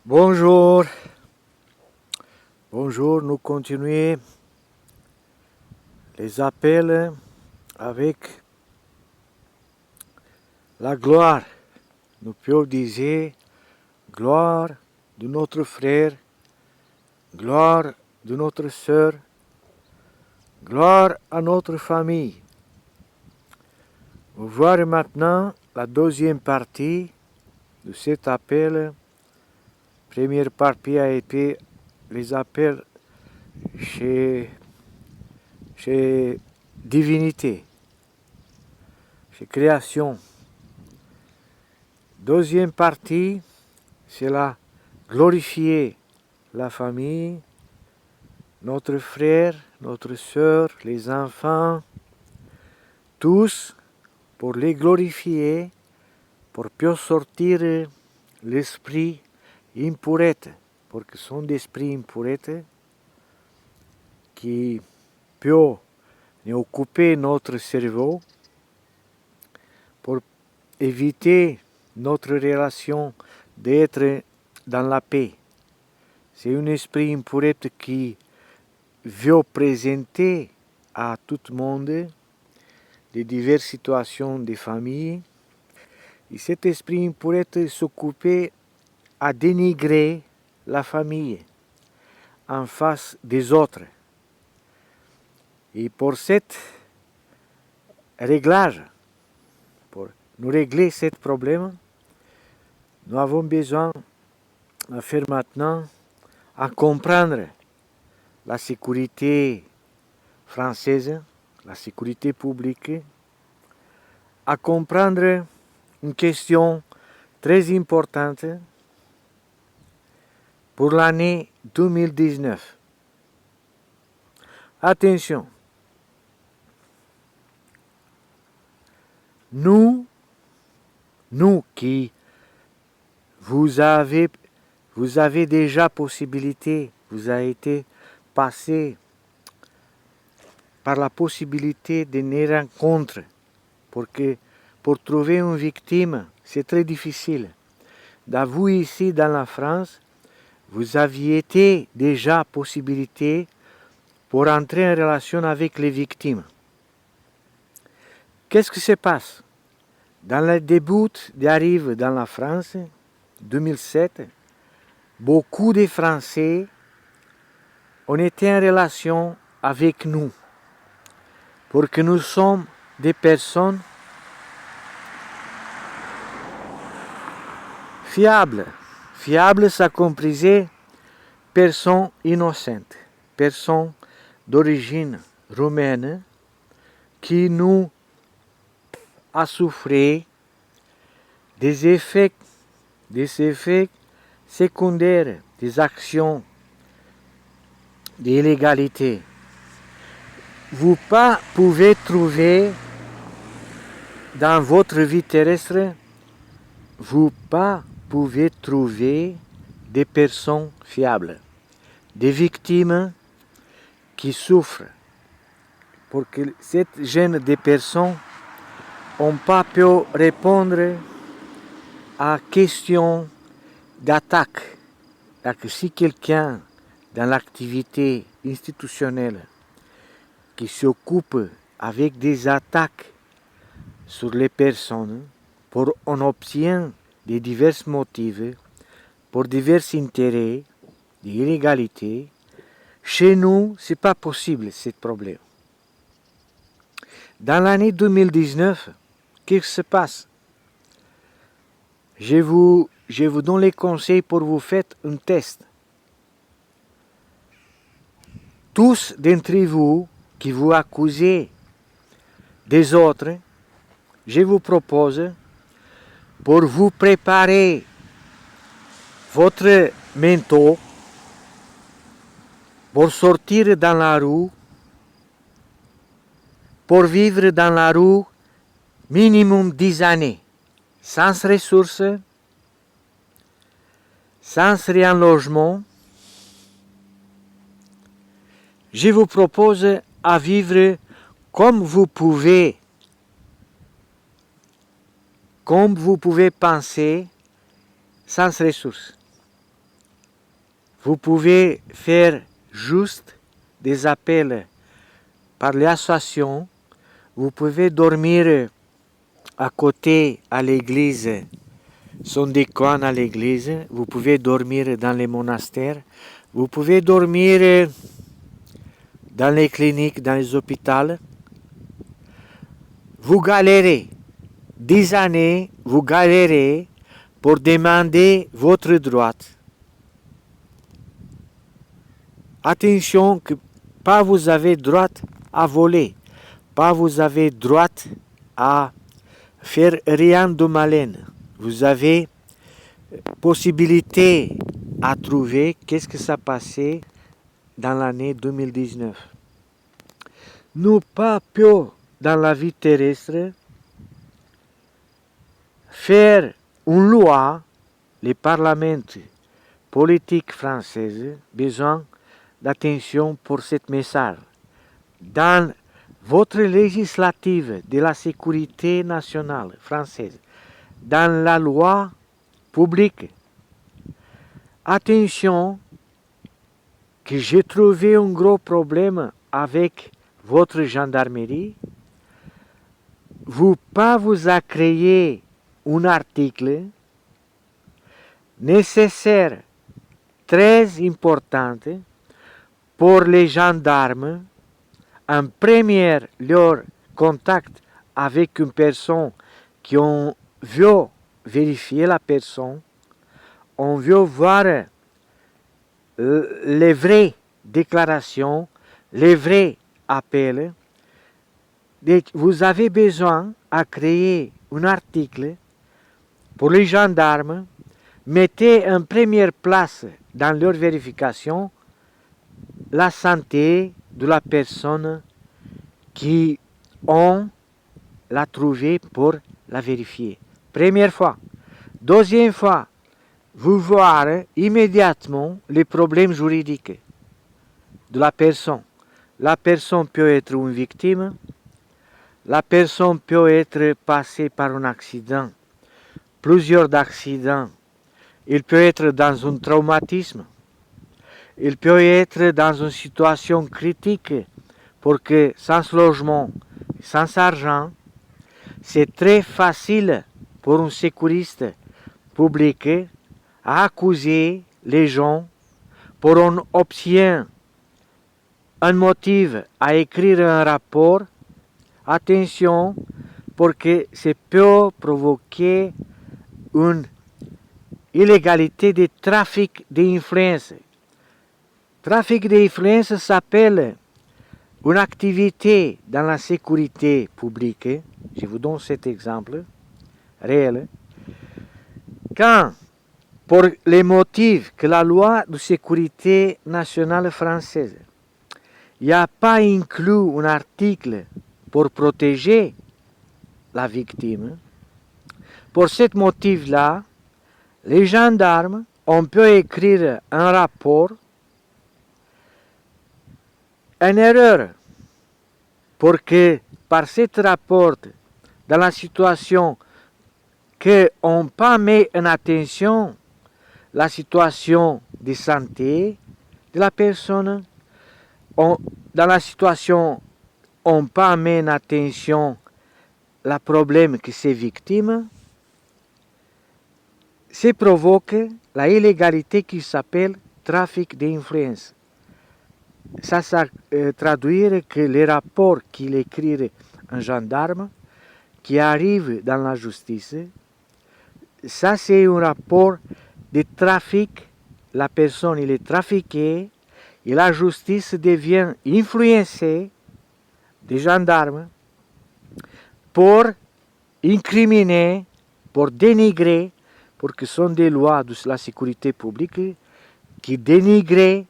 Bonjour, nous continuons les appels avec la gloire. Nous pouvons dire gloire de notre frère, gloire de notre sœur, gloire à notre famille. Vous voir maintenant la deuxième partie de cet appel. Première partie a été les appels chez divinité, chez création. Deuxième partie, c'est la glorifier la famille, notre frère, notre sœur, les enfants, tous pour les glorifier, pour mieux sortir l'esprit impurete, parce que sont des esprits impuretes qui peuvent occuper notre cerveau pour éviter notre relation d'être dans la paix. C'est un esprit impurete qui veut présenter à tout le monde les diverses situations des familles. Et cet esprit impurete s'occupait à dénigrer la famille en face des autres. Et pour cet réglage, pour nous régler ce problème, nous avons besoin de faire maintenant à comprendre la sécurité française, la sécurité publique, à comprendre une question très importante pour l'année 2019. Attention, nous qui vous avez déjà possibilité, vous avez été passé par la possibilité de rencontrer, pour trouver une victime, c'est très difficile. Vous ici dans la France, vous aviez été déjà possibilité pour entrer en relation avec les victimes. Qu'est-ce qui se passe? Dans le début d'arrivée dans la France, 2007, beaucoup de Français ont été en relation avec nous, parce que nous sommes des personnes fiables. Fiables, ça comprisait personnes innocentes, personnes d'origine roumaine qui nous a souffert des effets secondaires, des actions d'illégalité. Vous ne pouvez trouver dans votre vie terrestre, vous ne pouvez trouver des personnes fiables, des victimes qui souffrent, pour que cette jeune de personnes n'ont pas pu répondre à question d'attaque. Si quelqu'un dans l'activité institutionnelle qui s'occupe avec des attaques sur les personnes, on obtient de divers motifs, pour divers intérêts, d'illégalité, chez nous, ce n'est pas possible ce problème. Dans l'année 2019, qu'est-ce qui se passe? Je vous donne les conseils pour vous faire un test. Tous d'entre vous qui vous accusez des autres, je vous propose, pour vous préparer votre menton, pour sortir dans la rue, pour vivre dans la rue minimum 10 années, sans ressources, sans rien logement. Je vous propose à vivre comme vous pouvez penser, sans ressources. Vous pouvez faire juste des appels par l'association. Vous pouvez dormir à côté à l'église, sont des coins à l'église. Vous pouvez dormir dans les monastères. Vous pouvez dormir dans les cliniques, dans les hôpitaux. Vous galérez. 10 années, vous galérez pour demander votre droit. Attention que pas vous avez droit à voler, pas vous avez droit à faire rien de malin. Vous avez possibilité à trouver qu'est-ce que ça passait dans l'année 2019. Nous pas peu dans la vie terrestre faire une loi, les parlements politiques français besoin d'attention pour ce message. Dans votre législative de la sécurité nationale française, dans la loi publique, attention que j'ai trouvé un gros problème avec votre gendarmerie. Pas vous a créé un article nécessaire, très important, pour les gendarmes, en premier leur contact avec une personne qui ont veut vérifier la personne, on veut voir les vraies déclarations, les vrais appels. Vous avez besoin de créer un article pour les gendarmes, mettez en première place dans leur vérification la santé de la personne qui ont la trouvé pour la vérifier. Première fois. Deuxième fois, vous voir immédiatement les problèmes juridiques de la personne. La personne peut être une victime, la personne peut être passée par un accident, plusieurs accidents. Il peut être dans un traumatisme. Il peut être dans une situation critique pour que sans logement, sans argent, c'est très facile pour un sécuriste public à accuser les gens pour on obtient un motif à écrire un rapport. Attention, parce que ça peut provoquer une illégalité de trafic d'influence. Trafic d'influence s'appelle une activité dans la sécurité publique. Je vous donne cet exemple réel. Quand, pour les motifs que la loi de sécurité nationale française, il n'y a pas inclus un article pour protéger la victime, pour ce motif-là, les gendarmes, on peut écrire un rapport, une erreur, pour que par ce rapport, dans la situation qu'on pas mis en attention la situation de santé de la personne, dans la situation on pas mis en attention le problème que c'est victime, ça provoque la illégalité qui s'appelle trafic d'influence. Ça traduire que les rapports qu'il écrit un gendarme qui arrive dans la justice, ça c'est un rapport de trafic, la personne il est trafiquée et la justice devient influencée des gendarmes pour incriminer, pour dénigrer, parce que ce sont des lois de la sécurité publique qui dénigrent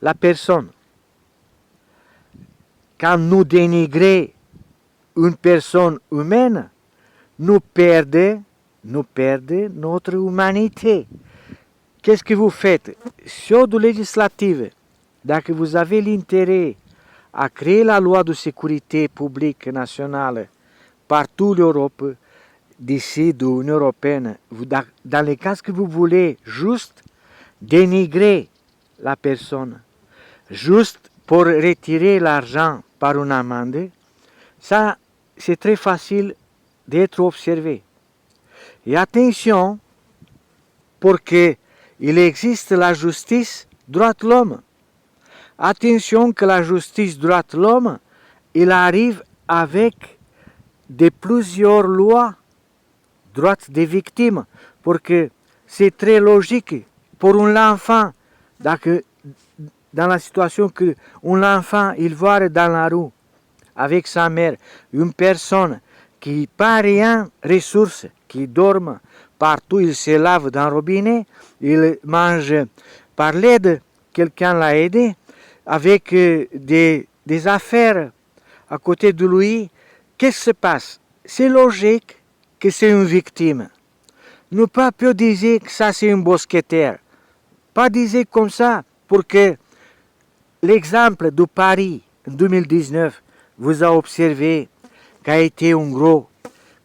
la personne. Quand nous dénigrons une personne humaine, nous perdons notre humanité. Qu'est-ce que vous faites? Sur le législatif, donc vous avez l'intérêt à créer la loi de sécurité publique nationale partout l'Europe, d'ici de l'Union européenne, dans les cas que vous voulez juste dénigrer la personne, juste pour retirer l'argent par une amende, ça, c'est très facile d'être observé. Et attention, parce qu'il existe la justice droit de l'homme. Attention que la justice droit de l'homme, il arrive avec plusieurs lois droit des victimes, parce que c'est très logique pour un enfant, dans la situation que un enfant il voit dans la rue avec sa mère une personne qui n'a pas rien ressources, qui dorme partout, il se lave dans le robinet, il mange par l'aide, quelqu'un l'a aidé, avec des affaires à côté de lui. Qu'est-ce qui se passe? C'est logique que c'est une victime. Ne pas peut dire que ça c'est un mousquetaire. Pas dire comme ça, pour que l'exemple de Paris en 2019 vous a observé qu'a été un gros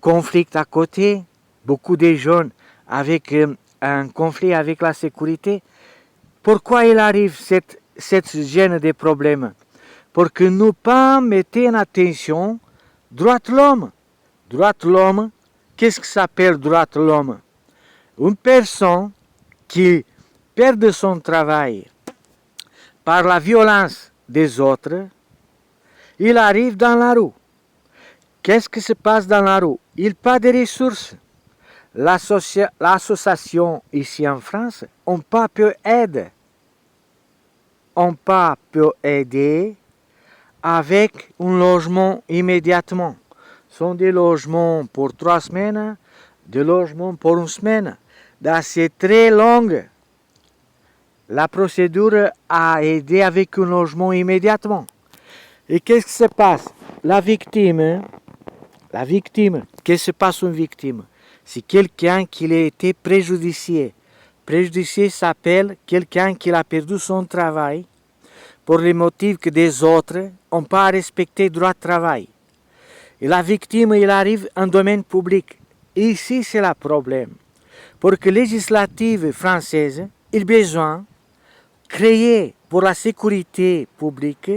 conflit à côté, beaucoup de jeunes avec un conflit avec la sécurité. Pourquoi il arrive cette gêne des problèmes? Pour que nous pas mettons en attention droit de l'homme. Droit de l'homme, qu'est-ce que ça s'appelle droit de l'homme? Une personne qui perd son travail par la violence des autres, il arrive dans la rue. Qu'est-ce qui se passe dans la rue? Il n'a pas de ressources. L'association ici en France, on pas peut aider. On pas peut aider avec un logement immédiatement. Ce sont des logements pour 3 semaines, des logements pour 1 semaine. C'est très long. La procédure a aidé avec un logement immédiatement. Et qu'est-ce qui se passe? La victime, qu'est-ce qui se passe une victime? C'est quelqu'un qui a été préjudicié. Préjudicié s'appelle quelqu'un qui a perdu son travail pour les motifs que des autres n'ont pas respecté le droit de travail. Et la victime, il arrive en domaine public. Et ici, c'est le problème. Pour que la législative française ait besoin de créer pour la sécurité publique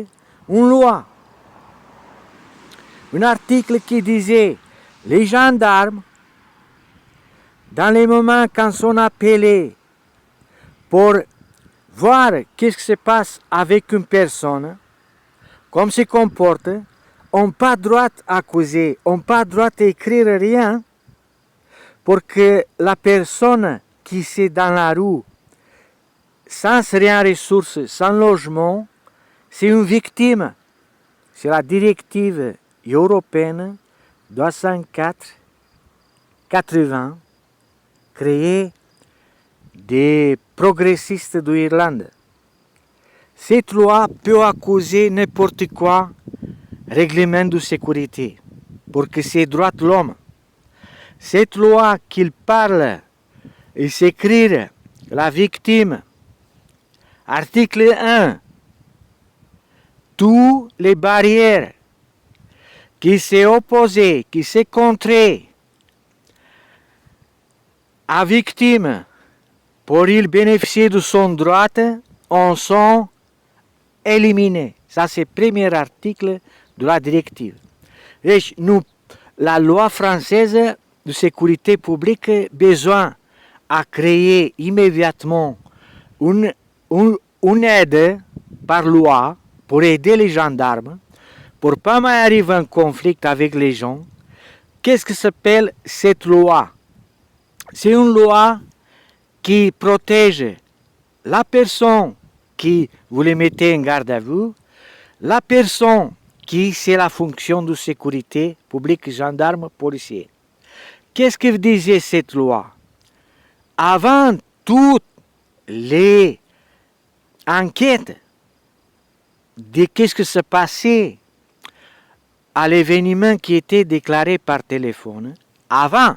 une loi. Un article qui disait les gendarmes, dans les moments quand sont appelés pour voir qu'est-ce qui se passe avec une personne, comme se comporte, n'ont pas droit d'accuser, n'ont pas droit d'écrire rien pour que la personne qui est dans la rue, sans rien ressources, sans logement, c'est une victime. C'est la directive européenne 204-80 créée des progressistes d'Irlande. Cette loi peut accuser n'importe quoi règlement de sécurité, parce que c'est droit de l'homme. Cette loi qu'il parle et s'écrit la victime, article 1, toutes les barrières qui s'est opposées, qui s'est contrées à victime pour il bénéficier de son droit, en sont éliminées. Ça, c'est le premier article de la directive. Et nous, la loi française de sécurité publique a besoin à créer immédiatement une aide par loi pour aider les gendarmes, pour ne pas arriver en conflit avec les gens. Qu'est-ce que s'appelle cette loi? C'est une loi qui protège la personne qui vous les mettez en garde à vue, la personne qui c'est la fonction de sécurité publique, gendarme, policier. Qu'est-ce que disait cette loi? Avant toutes les enquêtes de qu'est-ce que se passait à l'événement qui était déclaré par téléphone, avant,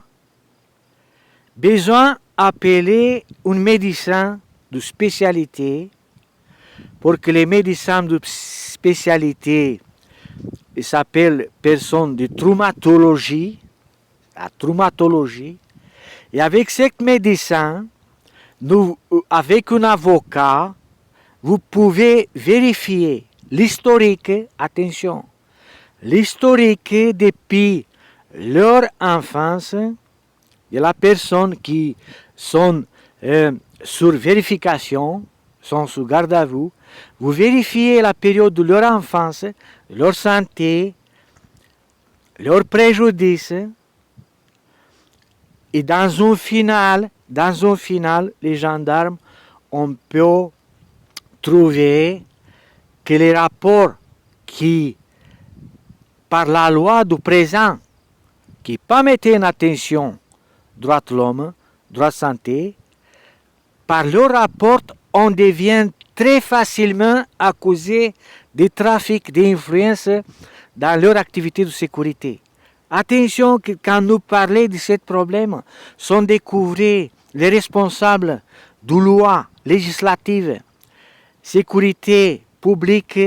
besoin d'appeler un médecin de spécialité pour que les médecins de spécialité s'appellent personnes de traumatologie, la traumatologie, et avec ce médecin, nous, avec un avocat, vous pouvez vérifier l'historique, attention, l'historique depuis leur enfance de la personne qui sont sur vérification, sont sous garde à vous. Vous vérifiez la période de leur enfance, leur santé, leurs préjudices. Et dans un final, les gendarmes, on peut trouver que les rapports qui, par la loi du présent, qui pas mettaient en attention droit de l'homme, droit de santé, par leur rapport, on devient très facilement accusé de trafic d'influence dans leur activité de sécurité. Attention que quand nous parlons de ce problème, sont découverts les responsables de lois législatives, sécurité publique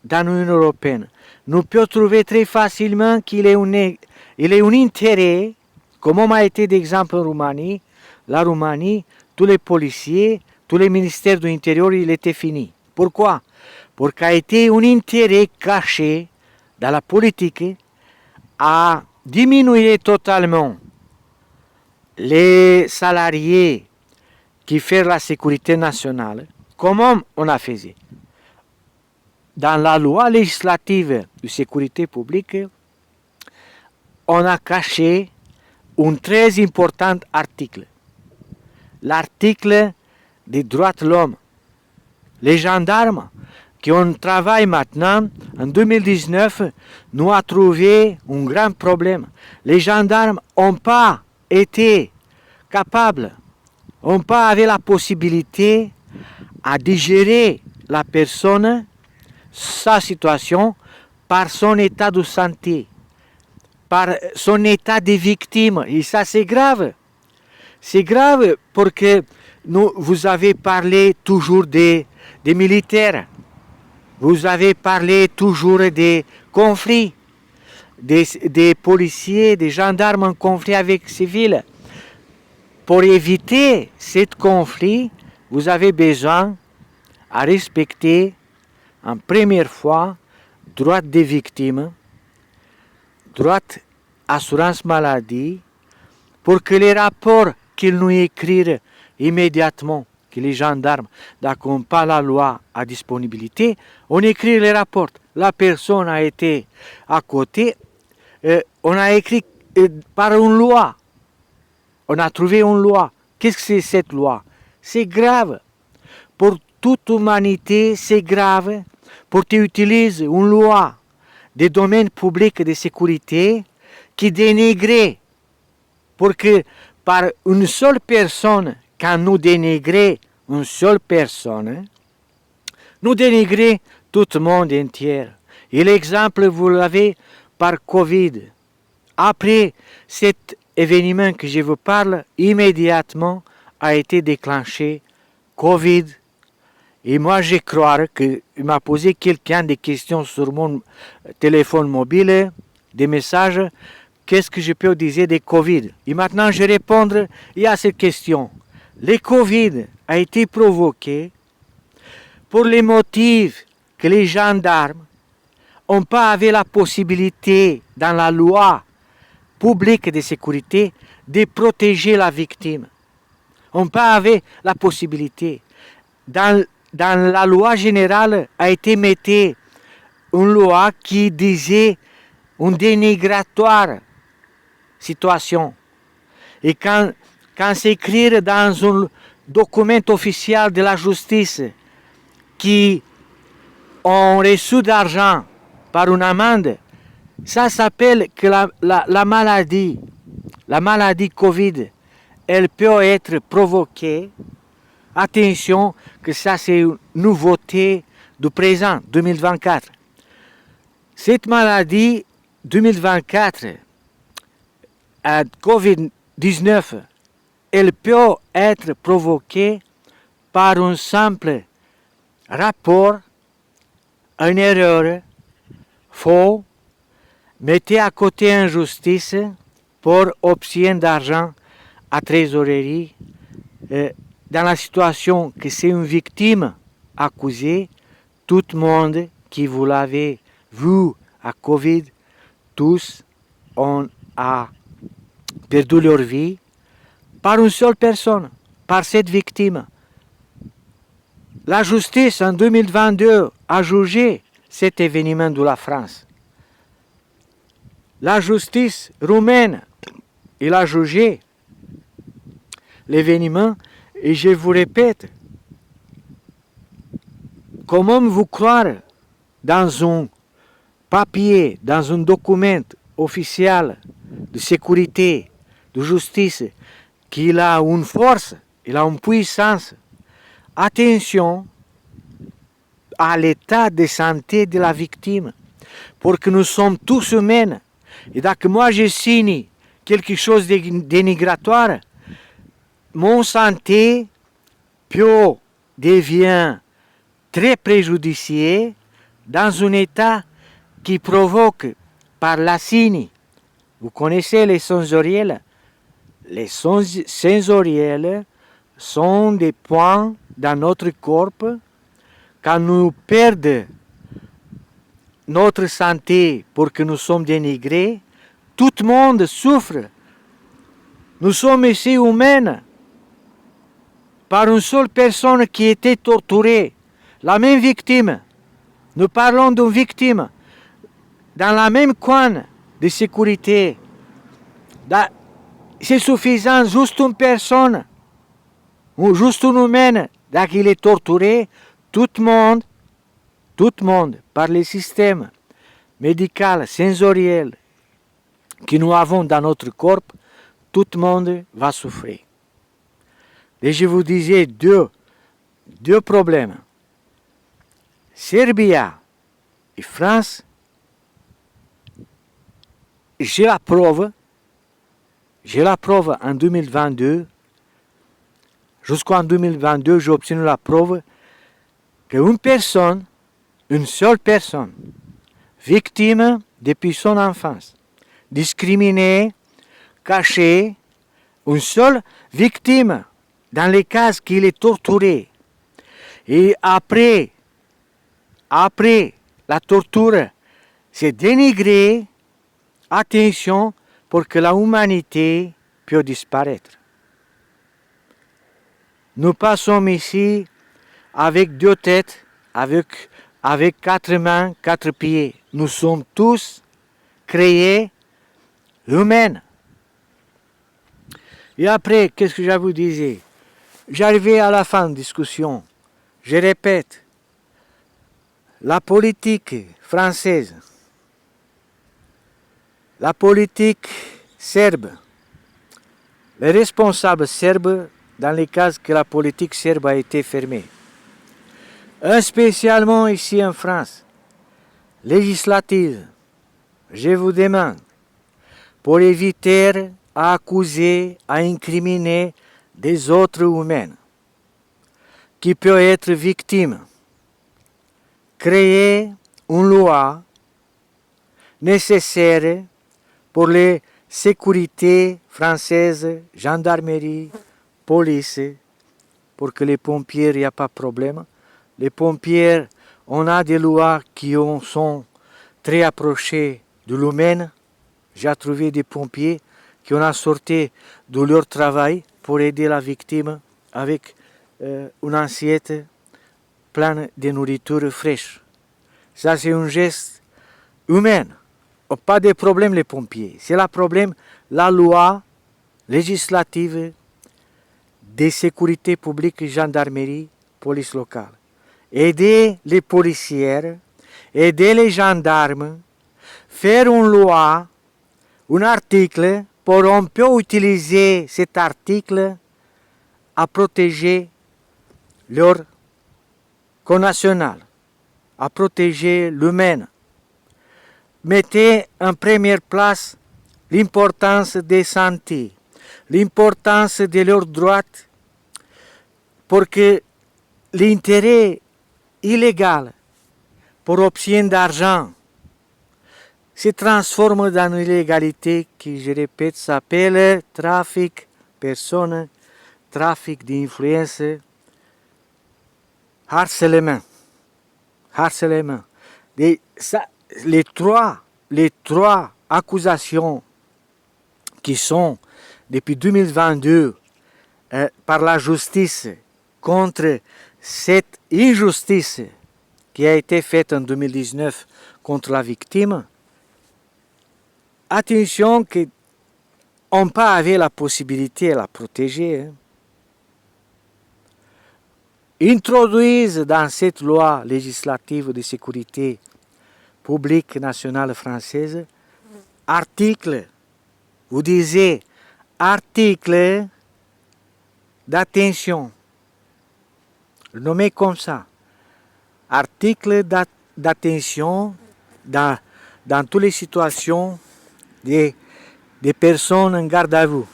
dans l'Union européenne. Nous pouvons trouver très facilement qu'il est un intérêt, comme on a été d'exemple en Roumanie, la Roumanie, tous les policiers, tous les ministères de l'Intérieur, il était fini. Pourquoi? Parce qu'il y a été un intérêt caché dans la politique à diminuer totalement les salariés qui font la sécurité nationale. Comment on a fait? Dans la loi législative de sécurité publique, on a caché un très important article. L'article des droits de l'homme. Les gendarmes qui ont travaillé maintenant, en 2019, nous a trouvé un grand problème. Les gendarmes n'ont pas été capables, n'ont pas avait la possibilité à digérer la personne, sa situation, par son état de santé, par son état de victime. Et ça, c'est grave. C'est grave parce que vous avez parlé toujours des militaires. Vous avez parlé toujours des conflits, des policiers, des gendarmes en conflit avec les civils. Pour éviter ce conflit, vous avez besoin de respecter en première fois droit des victimes, droit assurance maladie, pour que les rapports qu'ils nous écrivent immédiatement, que les gendarmes n'ont pas la loi à disponibilité, on écrit les rapports. La personne a été à côté, on a écrit par une loi. On a trouvé une loi. Qu'est-ce que c'est cette loi? C'est grave. Pour toute l'humanité, c'est grave. Pour tu utilises une loi des domaines publics de sécurité qui dénigre, pour que par une seule personne, quand nous dénigrons une seule personne, nous dénigrons tout le monde entier. Et l'exemple, vous l'avez par Covid. Après cet événement que je vous parle, immédiatement a été déclenché Covid. Et moi, je crois qu'il m'a posé quelqu'un des questions sur mon téléphone mobile, des messages. Qu'est-ce que je peux dire des Covid? Et maintenant, je réponds à cette question. Le Covid a été provoqué pour les motifs que les gendarmes n'ont pas eu la possibilité dans la loi publique de sécurité de protéger la victime. On n'a pas eu la possibilité. Dans la loi générale a été mise une loi qui disait une dénigratoire situation. Et quand c'est écrit dans un document officiel de la justice qui ont reçu d'argent par une amende, ça s'appelle que la maladie Covid, elle peut être provoquée. Attention que ça c'est une nouveauté du présent, 2024. Cette maladie 2024, Covid-19, elle peut être provoquée par un simple rapport, une erreur, faux, mettez à côté une justice pour obtenir d'argent à trésorerie, dans la situation que c'est une victime accuser tout le monde qui vous l'avez vu à Covid. Tous ont perdu leur vie par une seule personne, par cette victime. La justice en 2022 a jugé cet événement de la France. La justice roumaine, il a jugé l'événement et je vous répète, comment vous croire dans un papier, dans un document officiel de sécurité, de justice, qu'il a une force, il a une puissance. Attention à l'état de santé de la victime, parce que nous sommes tous humains. Et donc moi je signe quelque chose de dénigratoire, mon santé peut devient très préjudiciée dans un état qui provoque par la signe. Vous connaissez les sensoriels? Les sensoriels sont des points dans notre corps. Quand nous perdons notre santé pour que nous sommes dénigrés, tout le monde souffre. Nous sommes ici humains par une seule personne qui était torturée, la même victime. Nous parlons d'une victime dans la même coin de sécurité. C'est suffisant, juste une personne, ou juste une humaine, dès qu'il est torturé, tout le monde, par le système médical, sensoriel que nous avons dans notre corps, tout le monde va souffrir. Et je vous disais deux problèmes. Serbie et France, j'ai la preuve en 2022, jusqu'en 2022, j'ai obtenu la preuve qu'une personne, une seule personne, victime depuis son enfance, discriminée, cachée, une seule victime dans les cas qu'il est torturé. Et après la torture, c'est dénigré, attention, pour que la humanité puisse disparaître. Nous passons ici avec deux têtes, avec quatre mains, quatre pieds. Nous sommes tous créés humains. Et après, qu'est-ce que je vous disais? J'arrivais à la fin de la discussion. Je répète, la politique française, la politique serbe, les responsables serbes dans les cas que la politique serbe a été fermée. Spécialement ici en France, législative, je vous demande, pour éviter à accuser, à incriminer des autres humains qui peuvent être victimes, créer une loi nécessaire pour les sécurités françaises, gendarmerie, police, pour que les pompiers, il n'y a pas de problème. Les pompiers, on a des lois qui sont très approchées de l'humain. J'ai trouvé des pompiers qui ont sorti de leur travail pour aider la victime avec une assiette pleine de nourriture fraîche. Ça, c'est un geste humain. Pas de problème les pompiers. C'est le problème, la loi législative de sécurité publique, gendarmerie, police locale. Aider les policiers, aider les gendarmes, faire une loi, un article, pour on peut utiliser cet article à protéger leur connational, à protéger l'humain. Mettez en première place l'importance des santé, l'importance de leurs droits, pour que l'intérêt illégal pour obtenir d'argent se transforme dans une illégalité qui, je répète, s'appelle trafic personnes, trafic d'influence harcèlement. Harcèlement. Les trois accusations qui sont depuis 2022 par la justice contre cette injustice qui a été faite en 2019 contre la victime, attention qu'on n'a pas avait la possibilité de la protéger. Introduisent dans cette loi législative de sécurité publique nationale française article, vous disiez article d'attention, nommé comme ça, article d'attention dans toutes les situations des personnes en garde à vue.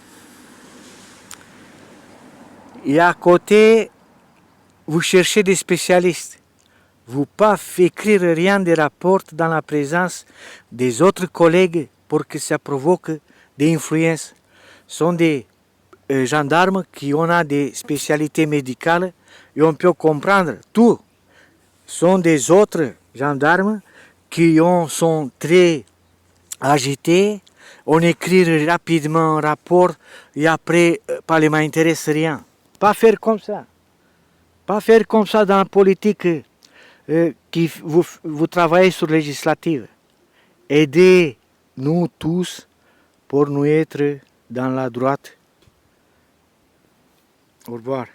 Et à côté, vous cherchez des spécialistes. Vous ne pouvez pas écrire rien de rapport dans la présence des autres collègues pour que ça provoque des influences. Ce sont des gendarmes qui ont des spécialités médicales et on peut comprendre tout. Ce sont des autres gendarmes qui sont très agités. On écrit rapidement un rapport et après, le Parlement n'intéresse rien. Pas faire comme ça. Pas faire comme ça dans la politique qui vous travaillez sur législative. Aidez-nous tous pour nous être dans la droite. Au revoir.